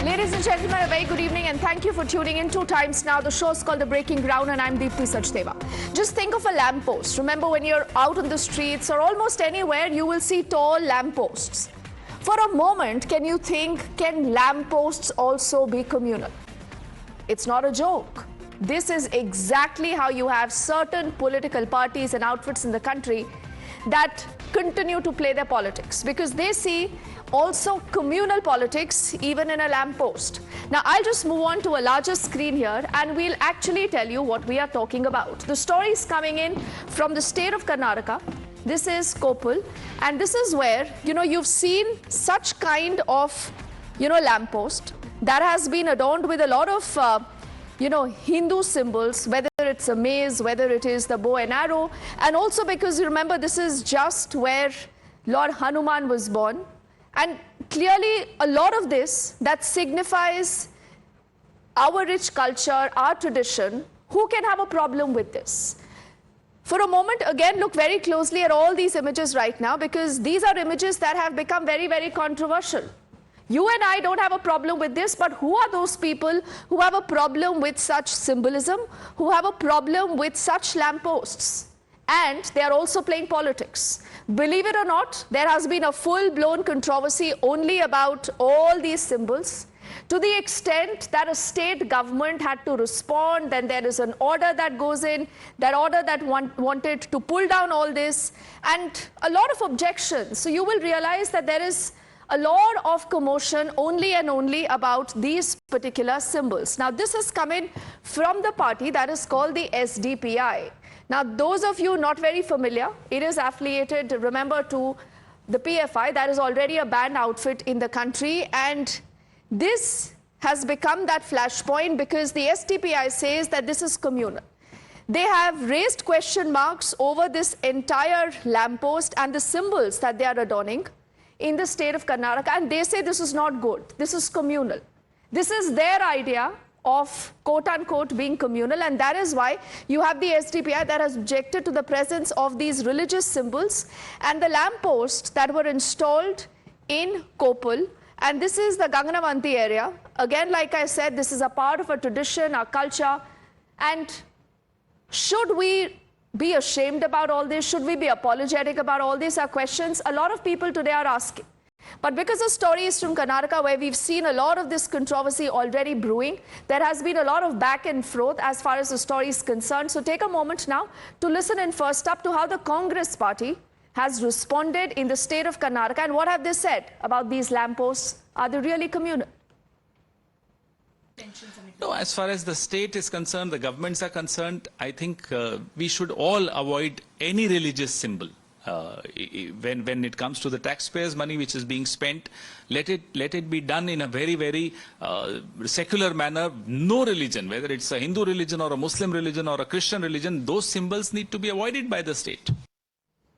Ladies and gentlemen, a very good evening and thank you for tuning in 2 times now. The show is called The Breaking Ground and I'm Deepthi Sachdeva. Just think of a lamppost. Remember, when you're out on the streets or almost anywhere, you will see tall lampposts. For a moment, can you think, can lampposts also be communal? It's not a joke. This is exactly how you have certain political parties and outfits in the country that continue to play their politics because they see also communal politics even in a lamppost. Now, I'll just move on to a larger screen here and we'll actually tell you what we are talking about. The story is coming in from the state of Karnataka. This is Koppal, and this is where, you've seen such kind of, lamppost that has been adorned with a lot of, Hindu symbols, whether it's a maze, whether it is the bow and arrow, and also because you remember this is just where Lord Hanuman was born. And clearly a lot of this that signifies our rich culture, our tradition. Who can have a problem with this? For a moment, again, look very closely at all these images right now because these are images that have become very, very controversial. You and I don't have a problem with this, but who are those people who have a problem with such symbolism, who have a problem with such lampposts? And they are also playing politics. Believe it or not, there has been a full-blown controversy only about all these symbols, to the extent that a state government had to respond. Then there is an order that goes in, that order that wanted to pull down all this, and a lot of objections. So you will realize that there is a lot of commotion only and only about these particular symbols. Now, this has come in from the party that is called the SDPI. Now, those of you not very familiar, it is affiliated, remember, to the PFI, that is already a banned outfit in the country. And this has become that flashpoint because the SDPI says that this is communal. They have raised question marks over this entire lamppost and the symbols that they are adorning in the state of Karnataka. And they say this is not good. This is communal. This is their idea of quote-unquote being communal, and that is why you have the SDPI that has objected to the presence of these religious symbols and the lampposts that were installed in Koppal. And this is the Ganganavanti area. Again, like I said, this is a part of a tradition, our culture. And should we be ashamed about all this? Should we be apologetic about all these? Are questions a lot of people today are asking. But because the story is from Karnataka, where we've seen a lot of this controversy already brewing, there has been a lot of back and forth as far as the story is concerned. So take a moment now to listen in first up to how the Congress party has responded in the state of Karnataka and what have they said about these lampposts. Are they really communal? No, as far as the state is concerned, the governments are concerned, I think we should all avoid any religious symbol. When it comes to the taxpayers' money which is being spent, let it be done in a very, very secular manner. No religion, whether it's a Hindu religion or a Muslim religion or a Christian religion, those symbols need to be avoided by the state.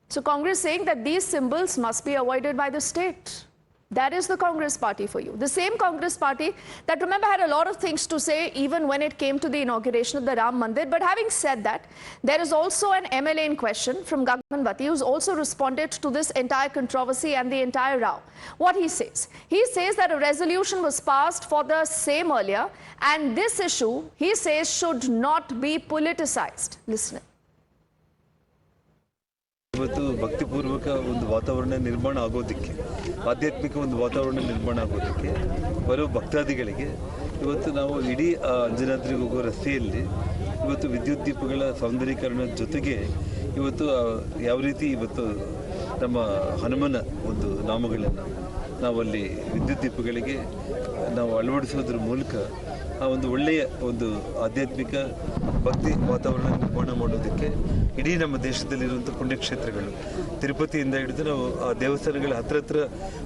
So Congress saying that these symbols must be avoided by the state. That is the Congress party for you. The same Congress party that, remember, had a lot of things to say even when it came to the inauguration of the Ram Mandir. But having said that, there is also an MLA in question from Ganganavanti who's also responded to this entire controversy and the entire row. What he says that a resolution was passed for the same earlier, and this issue, he says, should not be politicized. Listen. ಇವತ್ತು ಭಕ್ತಿಪೂರ್ವಕ ಒಂದು ವಾತಾವರಣ ನಿರ್ಮಾಣ ಆಗೋದಕ್ಕೆ, ಆಧ್ಯಾತ್ಮಿಕ ಒಂದು ವಾತಾವರಣ ನಿರ್ಮಾಣ ಆಗೋದಕ್ಕೆ ಬರೋ ಭಕ್ತಾದಿಗಳಿಗೆ ಇವತ್ತು ನಾವು ಇಡೀ ಅಂಜನಾದ್ರಿಗೆ ಹೋಗೋ ರಸ್ತೆಯಲ್ಲಿ ಇವತ್ತು ವಿದ್ಯುತ್ ದೀಪಗಳ ಸೌಂದರ್ಯೀಕರಣದ ಜೊತೆಗೆ ಇವತ್ತು ಯಾವ ರೀತಿ ಇವತ್ತು ನಮ್ಮ ಹನುಮನ ಒಂದು ನಾಮಗಳನ್ನು ನಾವಲ್ಲಿ ವಿದ್ಯುತ್ ದೀಪಗಳಿಗೆ ನಾವು ಅಳವಡಿಸೋದ್ರ ಮೂಲಕ ಆ ಒಂದು ಒಳ್ಳೆಯ ಒಂದು ಆಧ್ಯಾತ್ಮಿಕ ಭಕ್ತಿ ವಾತಾವರಣ ನಿರ್ಮಾಣ ಮಾಡೋದಕ್ಕೆ ಇಡೀ ನಮ್ಮ ದೇಶದಲ್ಲಿರುವಂಥ ಪುಣ್ಯಕ್ಷೇತ್ರಗಳು, ತಿರುಪತಿಯಿಂದ ಹಿಡಿದು ನಾವು ಆ ದೇವಸ್ಥಾನಗಳ ಹತ್ರ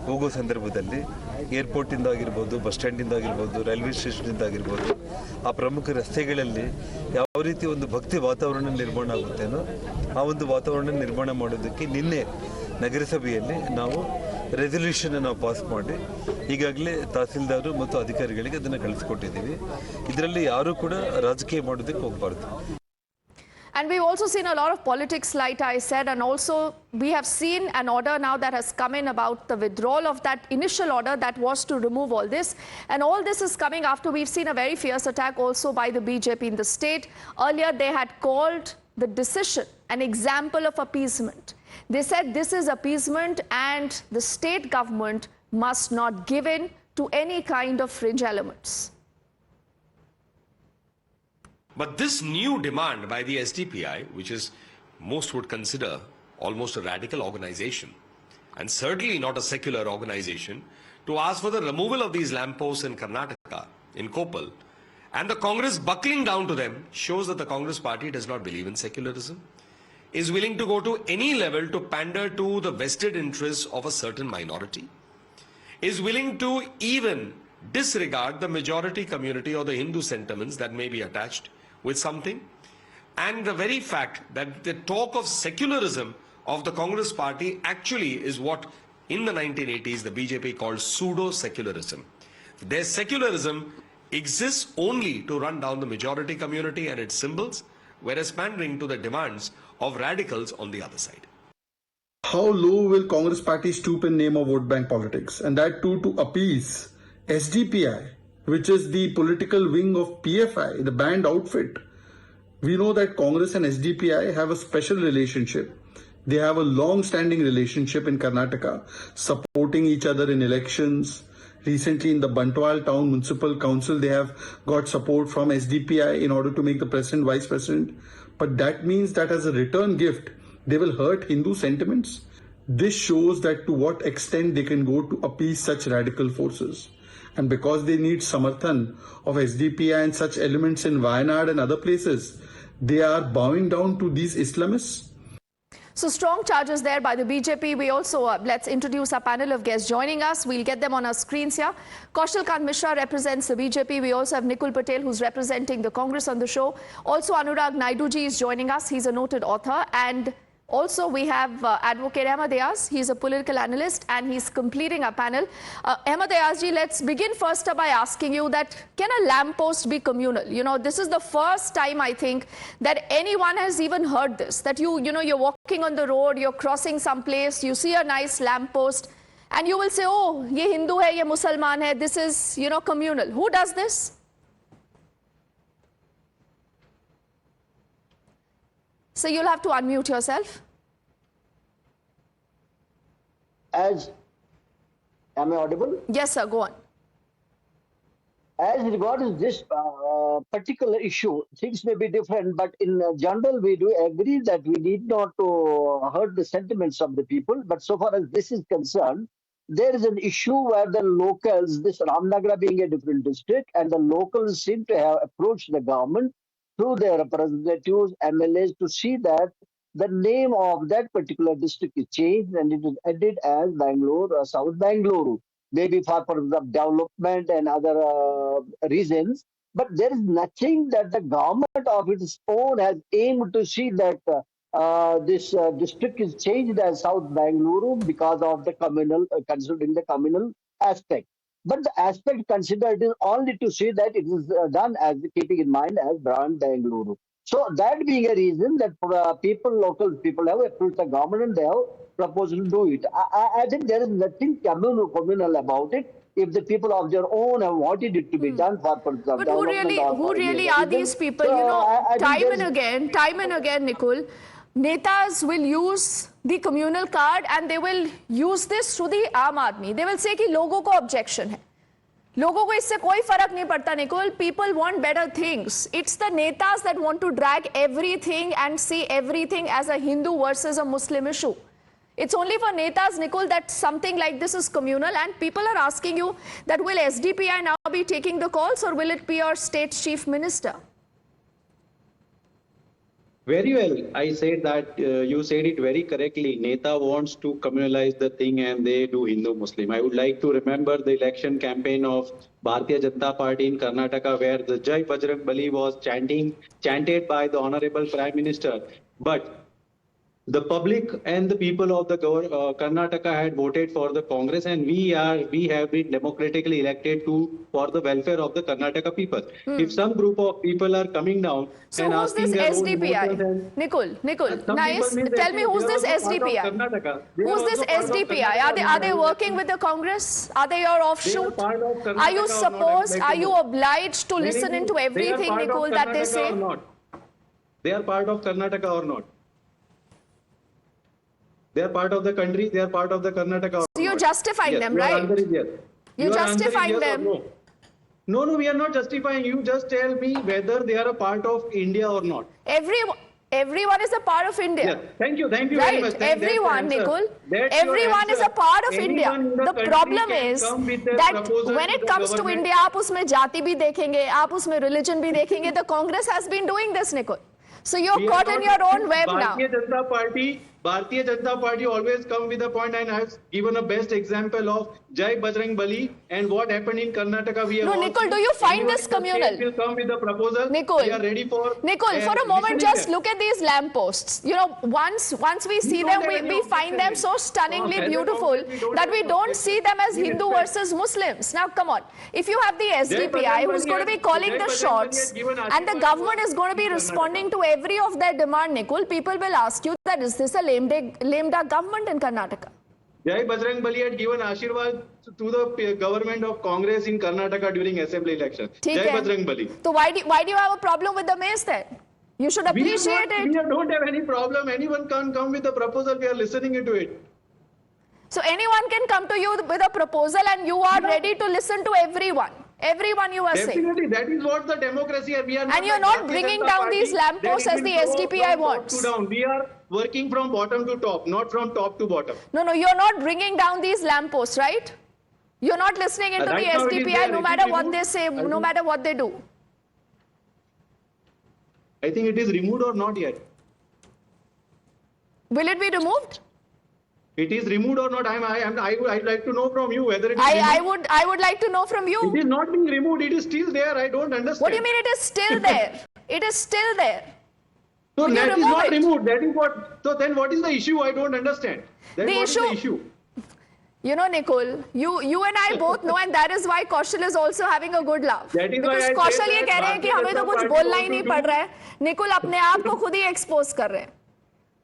ಹೋಗೋ ಸಂದರ್ಭದಲ್ಲಿ ಏರ್ಪೋರ್ಟಿಂದ ಆಗಿರ್ಬೋದು, ಬಸ್ ಸ್ಟ್ಯಾಂಡಿಂದ ಆಗಿರ್ಬೋದು, ರೈಲ್ವೆ ಸ್ಟೇಷನಿಂದ ಆಗಿರ್ಬೋದು, ಆ ಪ್ರಮುಖ ರಸ್ತೆಗಳಲ್ಲಿ ಯಾವ ರೀತಿ ಒಂದು ಭಕ್ತಿ ವಾತಾವರಣ ನಿರ್ಮಾಣ ಆಗುತ್ತೇನೋ ಆ ಒಂದು ವಾತಾವರಣ ನಿರ್ಮಾಣ ಮಾಡೋದಕ್ಕೆ ನಿನ್ನೆ ನಗರಸಭೆಯಲ್ಲಿ ನಾವು ರೆಸಲ್ಯೂಷನ್ ನಾವು ಪಾಸ್ ಮಾಡಿ ಈಗಾಗಲೇ ತಹಸೀಲ್ದಾರರು ಮತ್ತು ಅಧಿಕಾರಿಗಳಿಗೆ ಅದನ್ನು ಕಳಿಸ್ಕೊಟ್ಟಿದ್ದೀವಿ. ಇದರಲ್ಲಿ ಯಾರೂ ಕೂಡ ರಾಜಕೀಯ ಮಾಡೋದಕ್ಕೆ ಹೋಗಬಾರ್ದು. And we've also seen a lot of politics, like I said, and also we have seen an order now that has come in about the withdrawal of that initial order that was to remove all this. And all this is coming after we've seen a very fierce attack also by the BJP in the state. Earlier, they had called the decision an example of appeasement. They said this is appeasement and the state government must not give in to any kind of fringe elements. But this new demand by the SDPI, which is most would consider almost a radical organization, and certainly not a secular organization, to ask for the removal of these lampposts in Karnataka, in Koppal, and the Congress buckling down to them, shows that the Congress party does not believe in secularism, is willing to go to any level to pander to the vested interests of a certain minority, is willing to even disregard the majority community or the Hindu sentiments that may be attached with something. And the very fact that the talk of secularism of the Congress party actually is what in the 1980s the BJP called pseudo-secularism. Their secularism exists only to run down the majority community and its symbols, whereas pandering to the demands of radicals on the other side. How low will Congress party stoop in name of vote bank politics, and that too to appease SDPI, which is the political wing of PFI, the banned outfit? We know that Congress and SDPI have a special relationship. They have a long-standing relationship in Karnataka, supporting each other in elections. Recently in the Bantwal Town Municipal Council, they have got support from SDPI in order to make the president vice president. But that means that as a return gift, they will hurt Hindu sentiments. This shows that to what extent they can go to appease such radical forces. And because they need samarthan of SDPI and such elements in Wayanad and other places, they are bowing down to these Islamists. So strong charges there by the BJP. We also, let's introduce our panel of guests joining us. We'll get them on our screens here. Kaushal Kant Mishra represents the BJP. We also have Nikul Patel, who's representing the Congress on the show. Also, Anurag Naiduji is joining us. He's a noted author. And also, we have Advocate Ahmed Ayaz. He's a political analyst and he's completing our panel. Ahmed Ayazji, let's begin first by asking you that can a lamppost be communal? You know, this is the first time I think that anyone has even heard this, that you're walking on the road, you're crossing some place, you see a nice lamppost and you will say, oh, ye Hindu hai, ye Musalman hai, this is, communal. Who does this? So you'll have to unmute yourself. Am I audible? Yes, sir, go on. As regards this particular issue, things may be different, but in general, we do agree that we need not to hurt the sentiments of the people. But so far as this is concerned, there is an issue where the locals, this Ramnagar being a different district, and the locals seem to have approached the government through their representatives, MLAs, to see that the name of that particular district is changed and it is added as Bangalore or South Bangalore, maybe for the development and other reasons. But there is nothing that the government of its own has aimed to see that this district is changed as South Bangalore because of the communal, considering the communal aspect. But the aspect considered is only to see that it is done as keeping in mind as brand Bangalore. So that being a reason that local people have approached the government and they have proposed to do it. I think there is nothing communal about it. If the people of their own have wanted it to be done for but who really are these people? So, time and again, Nikul, Netas will use the communal card and they will use this through the Aam Aadmi. They will say कि लोगों को objection है. लोगों को इससे कोई फर्क नहीं पड़ता, Nikul. People want better things. It's the Netas that want to drag everything and see everything as a Hindu versus a Muslim issue. It's only for Netas, Nikul, that something like this is communal, and people are asking you that will SDPI now be taking the calls or will it be your state chief minister? Very well. I said that you said it very correctly. Neta wants to communalize the thing and they do Hindu-Muslim. I would like to remember the election campaign of Bharatiya Janata Party in Karnataka where the Jai Bajrang Bali was chanted by the Honorable Prime Minister. But the public and the people of the Karnataka had voted for the Congress, and we have been democratically elected for the welfare of the Karnataka people. If some group of people are coming down So and who's asking this their own SDPI? voters and Nikul, some nice. people mean Tell me who's they are this also part of SDPI? Karnataka. They are Who's also this part of SDPI? Karnataka. Are they working with the Congress? Are they your offshoot? part of Karnataka Are you or not? supposed? I'd like Are to you know. obliged to listen into everything, Nikul, that they say? Or not? They are part of Karnataka or not? They are part of the country. They are part of the Karnataka. Or So you're not? justifying Yes, them, your right? answer is yes. You're Your answer is justifying yes or them. No. No, we are not justifying. You just tell me whether they are a part of India or not. Everyone is a part of India. Yes. Thank you very Right, much. everyone, That's the Nikul. answer. That's your Everyone is a answer. part of Anyone India. in the The country problem can is come with a that proposal when to it the comes to government. India, आप उसमें जाति भी देखेंगे, आप उसमें religion भी देखेंगे. The Congress has been doing this, Nikul. So you're We are caught in not- your own web now. Bharatiya Janata Party always come with a point, and I have given a best example of Jai Bajrang Bali and what happened in Karnataka. We have No, all Nikul, seen. do you find Anyone this in the state communal? will come with a proposal. Nikul, We are ready for. Nikul, for a moment, listening just them. look at these lampposts. You know, once we see don't them, have any we find them objection. so stunningly As a beautiful Congress, we don't that have we any don't objection. see them as We Hindu respect. versus Muslims. Now, come on. If you have the Jai SDPI Bajrang who's Bali going to be had- calling Jai the Bajrang shots Bali had given and the Ashirwad government to is going to be Karnataka. responding to every of their demand, Nikul, people will ask you that is this a lame duck government in Karnataka? Jai Bajrang Bali had given Ashirwad to the government of Congress in Karnataka during assembly election. ठीक Jai है. Bajrang Bali. So why do you have a problem with the maze then? You should appreciate it. We don't have any problem. Anyone can come with a proposal. We are listening into it. So anyone can come to you with a proposal and you are ready to listen to everyone. Everyone you are saying. Definitely, that is what the democracy is. We are And you're like not Bharatiya bringing Janata down Party these lampposts that as the it will go SDPI from top wants. to down. We are working from bottom to top, not from top to bottom. No, you're not bringing down these lampposts, right? You're not listening into Right the now it is SDPI there. no It matter is what removed. they say, I no think- matter what they do. I think it is removed or not yet. Will it be removed? It is removed or not. I'd like to know from you whether it is removed. I would like to know from It you. is not being removed. It is still there. I don't understand. What do you mean it is still there? It is still there. So Will you that is remove not it? removed. That is what. So then, what is the issue? I don't understand. Then The what is the issue- issue? You know, Nicole, you and I both know, and that is why Kaushal is also having a good laugh. That is why Because I Kaushal said ये that कह रहे हैं कि Bharatiya हमें तो Janata कुछ Party बोलना ही want नहीं to पड़ do- रहा है. निकुल अपने आप को खुद ही एक्सपोज कर रहे हैं.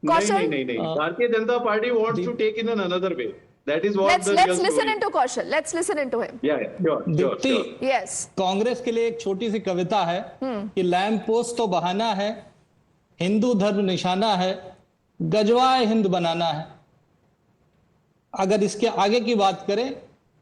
Kaushal, नहीं. Bharatiya Janata Party wants to take in another way. That is what the real let's listen story. into Kaushal. Let's listen into him. Yeah, sure. Deepti, Yes. Congress के लिए एक छोटी सी कविता है कि लैंप पोस्ट तो बहाना है, हिंदू धर्म निशाना है, गजवाए हिंद बनाना है। अगर इसके आगे की बात करें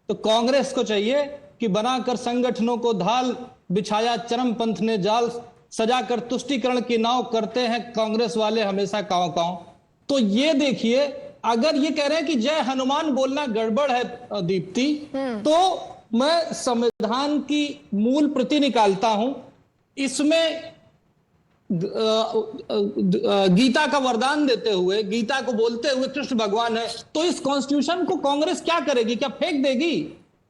तो कांग्रेस को चाहिए कि बनाकर संगठनों को धाल बिछाया चरमपंथ ने जाल सजाकर तुष्टीकरण की नाव करते हैं कांग्रेस वाले हमेशा कांव कांव। तो ये देखिए, अगर ये कह रहे हैं कि जय हनुमान बोलना गड़बड़ है दीप्ति, तो मैं संविधान की मूल प्रति निकालता हूं, इसमें गीता का वरदान देते हुए, गीता को बोलते हुए कृष्ण भगवान है, तो इस कॉन्स्टिट्यूशन को कांग्रेस क्या करेगी? क्या फेंक देगी?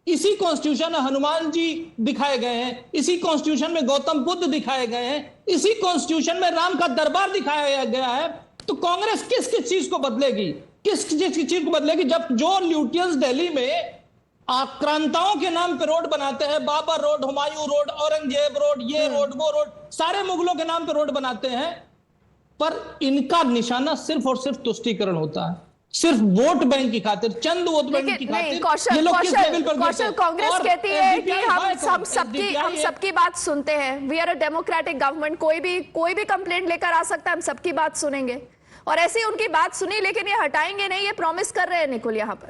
इसी कॉन्स्टिट्यूशन में हनुमान जी दिखाए गए हैं, इसी कॉन्स्टिट्यूशन में गौतम बुद्ध दिखाए गए हैं, इसी कॉन्स्टिट्यूशन में राम का दरबार दिखाया गया है। तो कांग्रेस किस किस चीज को बदलेगी? किस चीज को बदलेगी? जब जो ल्यूटियंस दिल्ली में आक्रांताओं के नाम पे रोड बनाते हैं, Babur road, Humayun road, Aurangzeb road, ये रोड, वो रोड, सारे मुगलों के नाम पे रोड बनाते हैं, पर इनका निशाना सिर्फ और सिर्फ तुष्टीकरण होता है, सिर्फ वोट बैंक की खातिर, चंद वोट बैंक की लेकिन खातिर। नहीं, ये लोग किस लेवल पर कौशल गिरते हैं? कांग्रेस और कहती है कि SDPI हम है सबकी SDPI हम सबकी बात सुनते हैं। We are a democratic government, कोई भी कंप्लेंट लेकर आ सकता है, हम सबकी बात सुनेंगे। और ऐसे ही उनकी बात सुनी, लेकिन ये हटाएंगे नहीं, ये प्रॉमिस कर रहे हैं निकुल यहाँ पर।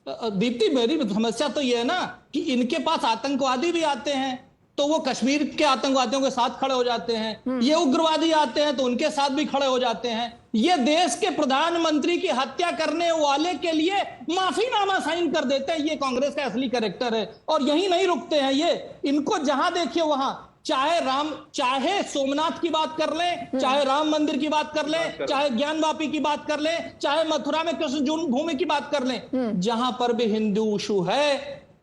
दीप्ति, मेरी समस्या तो ये है ना कि इनके पास आतंकवादी भी आते हैं तो वो कश्मीर के आतंकवादियों के साथ खड़े हो जाते हैं, ये उग्रवादी आते हैं तो उनके साथ भी खड़े हो जाते हैं, ये देश के प्रधानमंत्री की हत्या करने वाले के लिए माफीनामा साइन कर देते हैं। ये कांग्रेस का असली कैरेक्टर है। और यही नहीं रुकते हैं ये, इनको जहां देखिए वहां, चाहे सोमनाथ की बात कर लें, चाहे राम मंदिर की बात कर लें, चाहे ज्ञानवापी की बात कर लें, चाहे मथुरा में कृष्ण जन्मभूमि की बात कर लें, जहां पर भी हिंदू इशू है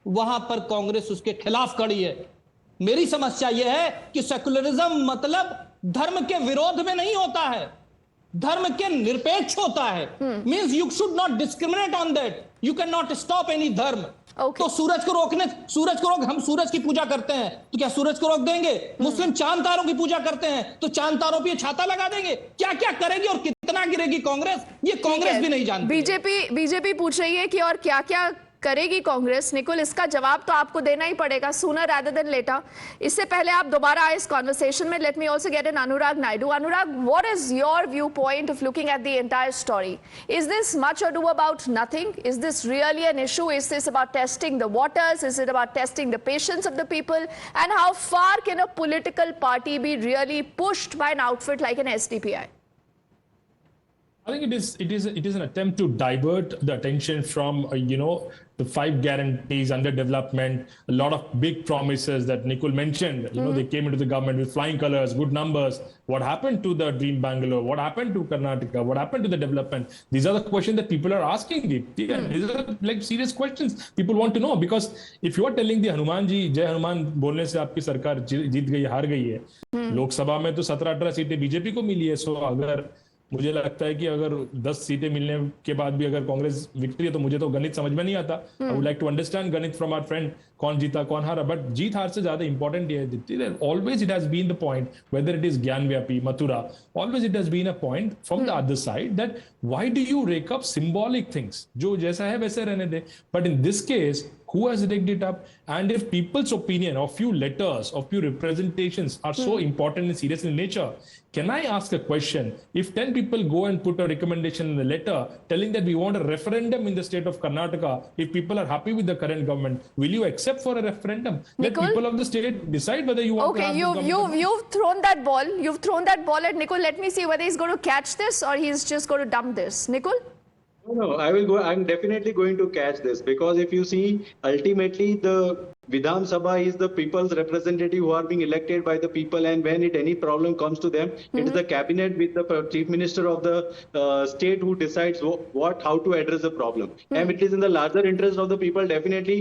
वहां पर कांग्रेस उसके खिलाफ खड़ी है। मेरी समस्या यह है कि सेकुलरिज्म मतलब धर्म के विरोध में नहीं होता है, धर्म के निरपेक्ष होता है, means you should not discriminate on that, you can not stop any धर्म। Okay. तो सूरज को रोक, हम सूरज की पूजा करते हैं तो क्या सूरज को रोक देंगे? मुस्लिम चांद तारों की पूजा करते हैं तो चांद तारों पे छाता लगा देंगे? क्या क्या करेगी और कितना गिरेगी कांग्रेस, ये कांग्रेस भी नहीं जानती। बीजेपी पूछ रही है कि और क्या क्या करेगी कांग्रेस। निकुल, इसका जवाब तो आपको देना ही पड़ेगा सूनर रादर देन लेटर। इससे पहले आप दोबारा आए इस कॉन्वर्सेशन में, let me also get an Anurag Naidu. Anurag, what is your view point of looking at the entire story? Is this much ado about nothing? Is this really an issue? Is this about testing the waters? Is it about testing the patience of the people? And how far can a political party be really pushed by an outfit like an SDPI? I think it is an attempt to divert the attention from the 5 guarantees under development, a lot of big promises that Nikul mentioned. They came into the government with flying colors, good numbers. What happened to the Dream Bangalore? What happened to Karnataka? What happened to the development? These are the questions that people are asking. These are like serious questions people want to know, because if you are telling the Hanuman ji, Jai Hanuman बोलने से आपकी सरकार जीत गई, हार गई है, लोकसभा में तो 17-18 सीटें बीजेपी को मिली है। सो अगर मुझे लगता है कि अगर 10 सीटें मिलने के बाद भी अगर कांग्रेस विक्ट्री है तो मुझे तो गणित समझ में नहीं आता। I would like to understand गणित फ्रॉम आवर फ्रेंड, कौन जीता कौन हारा, बट जीत हार से ज्यादा इंपॉर्टेंट ये है, always it has been the point, whether it is Gyanvapi, Mathura, always it has been a point from the other side that why do you rake up symbolic things, जो जैसा है वैसे रहने दे। But in this case, who has rigged it up? And if people's opinion or few letters or few representations are so important and serious in nature, can I ask a question? If 10 people go and put a recommendation in a letter telling that we want a referendum in the state of Karnataka, if people are happy with the current government, will you accept for a referendum? Let people of the state decide whether you want to have this government. You've thrown that ball. You've thrown that ball at Nikul. Let me see whether he's going to catch this or he's just going to dump this. Nikul? No, I will go. I'm definitely going to catch this, because if you see, ultimately the Vidhan Sabha is the people's representative who are being elected by the people, and when any problem comes to them, it is the cabinet with the chief minister of the state who decides how to address the problem. And it is in the larger interest of the people. Definitely,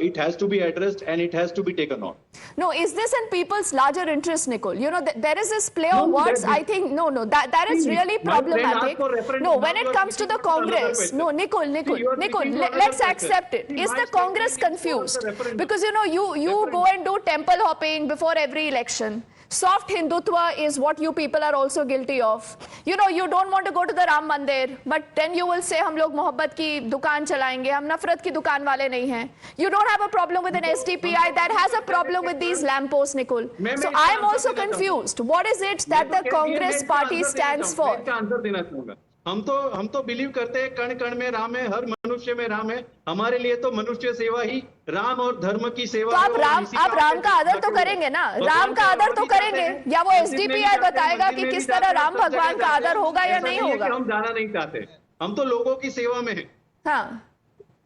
it has to be addressed and it has to be taken on. No, is this in people's larger interest, Nikul? There is this play of words. I think that is really problematic. No, when it comes to the Congress, no, Nikul, let's accept it. Is the Congress confused? Because you go and do temple hopping before every election. Soft Hindutva is what you people are also guilty of. You don't want to go to the Ram Mandir, but then you will say हम लोग मोहब्बत की दुकान चलाएंगे, हम नफरत की दुकान वाले नहीं हैं. You don't have a problem with an SDPI that has a problem with these lampposts, Nikul. So I am also confused. What is it that the Congress party stands for? हम तो बिलीव करते हैं कण कण में राम है, हर मनुष्य में राम है। हमारे लिए तो मनुष्य सेवा ही राम और धर्म की सेवा। तो आप राम का आदर तो करेंगे ना? राम का आदर तो करेंगे, या वो SDPI बताएगा कि किस तरह राम भगवान का आदर होगा या नहीं होगा? हम जाना नहीं चाहते, हम तो लोगों की सेवा में हैं। हाँ,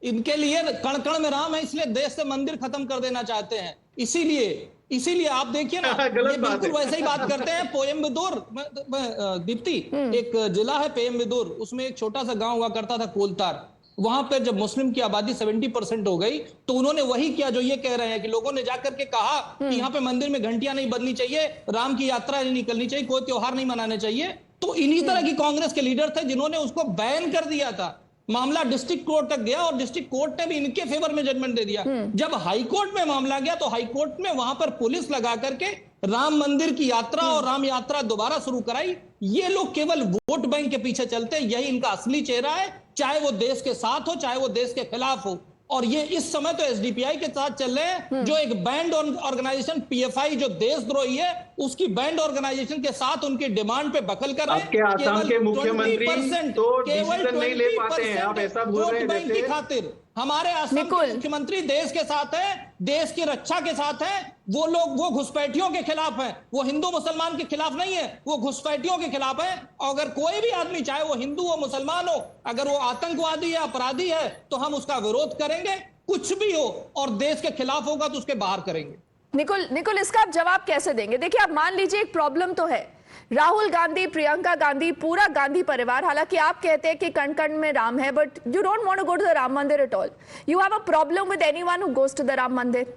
इनके लिए कण कण में राम है, इसलिए देश से मंदिर खत्म कर देना चाहते हैं। इसीलिए आप देखिए ना, ये बिल्कुल वैसे ही बात करते हैं। कोयम्बदूर दीप्ति, एक जिला है कोयम्बदूर, उसमें एक छोटा सा गांव हुआ करता था कोलतार। वहां पर जब मुस्लिम की आबादी 70% हो गई तो उन्होंने वही किया जो ये कह रहे हैं कि लोगों ने जाकर के कहा कि यहाँ पे मंदिर में घंटियां नहीं बजनी चाहिए, राम की यात्रा नहीं निकलनी चाहिए, कोई त्योहार नहीं मनाने चाहिए। तो इन्हीं तरह की कांग्रेस के लीडर थे जिन्होंने उसको बैन कर दिया था। मामला डिस्ट्रिक्ट कोर्ट तक गया और डिस्ट्रिक्ट कोर्ट ने भी इनके फेवर में जजमेंट दे दिया। जब हाई कोर्ट में मामला गया तो हाई कोर्ट में वहां पर पुलिस लगा करके राम मंदिर की यात्रा और राम यात्रा दोबारा शुरू कराई। ये लोग केवल वोट बैंक के पीछे चलते हैं, यही इनका असली चेहरा है, चाहे वो देश के साथ हो चाहे वो देश के खिलाफ हो। और ये इस समय तो SDPI के साथ चल रहे हैं, जो एक बैंड ऑर्गेनाइजेशन PFI जो देशद्रोही है, उसकी बैंड ऑर्गेनाइजेशन के साथ उनकी डिमांड पे बकल कर रहे हैं। आपके आसाम के मुख्यमंत्री तो डिसीजन नहीं ले पाते हैं, आप ऐसा बोल रहे हैं बैंक की खातिर। हमारे आसाम के मुख्यमंत्री देश के साथ है, देश की रक्षा के साथ है। वो लोग वो घुसपैठियों के खिलाफ है, वो हिंदू मुसलमान के खिलाफ नहीं है, वो घुसपैठियों के खिलाफ है। और अगर कोई भी आदमी, चाहे वो हिंदू हो मुसलमान हो, अगर वो आतंकवादी है, अपराधी है, तो हम उसका विरोध करेंगे, कुछ भी हो, और देश के खिलाफ होगा तो उसके बाहर करेंगे। निकुल, इसका आप जवाब कैसे देंगे? देखिए, आप मान लीजिए एक प्रॉब्लम तो है, राहुल गांधी, प्रियंका गांधी, पूरा गांधी परिवार, हालांकि आप कहते हैं कि कण कण में राम है, but you don't want to go to the Ram mandir at all. You have a problem with anyone who goes to the Ram mandir.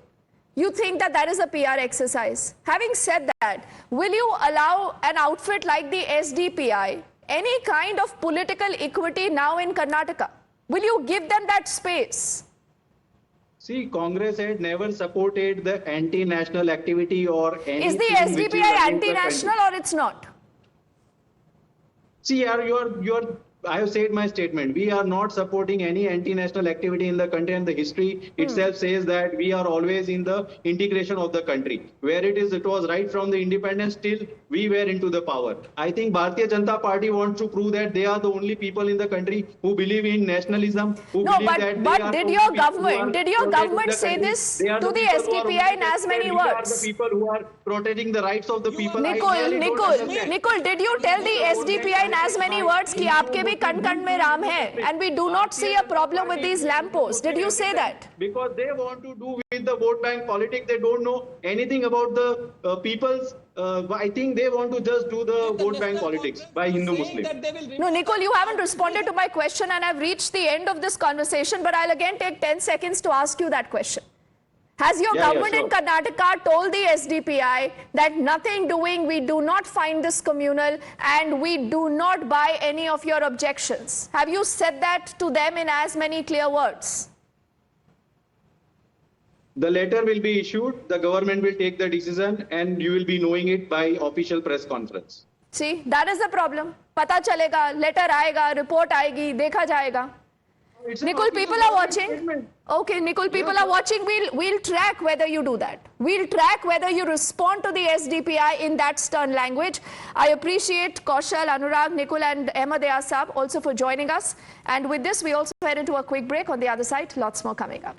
You think that is a PR exercise. Having said that, will you allow an outfit like the SDPI any kind of political equity now in Karnataka? Will you give them that space? See, Congress had never supported the anti-national activity or anything. Is the which is SDPI against the anti-national country. or it's not? See, I have said my statement. We are not supporting any anti-national activity in the country, and the history itself says that we are always in the integration of the country. Where it was right from the independence till we were into the power. I think Bharatiya Janata Party wants to prove that they are the only people in the country who believe in nationalism, who No, believe that but did your government say this to the SDPI in as many They are words? the people who are protecting the rights of the people. I really don't understand. Nicole, did you tell the SDPI in as many words कि आपके भी कण-कण में राम है, and we do not see a problem with these lampposts? Did you say that? Because they want to do with the vote bank politics. They don't know anything about the people's. I think they want to just do the vote bank politics by Hindu-Muslim. No, Nicole, you haven't responded to my question, and I've reached the end of this conversation, but I'll again take 10 seconds to ask you that question. Has your government in Karnataka told the SDPI that nothing doing, we do not find this communal, and we do not buy any of your objections? Have you said that to them in as many clear words? The letter will be issued, the government will take the decision, and you will be knowing it by official press conference. See, that is the problem. पता चलेगा, letter आएगा, report आएगी, देखा जाएगा. Nicole, people are watching. Okay, Nicole, people are watching. We'll track whether you do that. We'll track whether you respond to the SDPI in that stern language. I appreciate Kaushal, Anurag, Nicole, and Ahmed Ayaz Saab also for joining us. And with this, we also head into a quick break. On the other side, lots more coming up.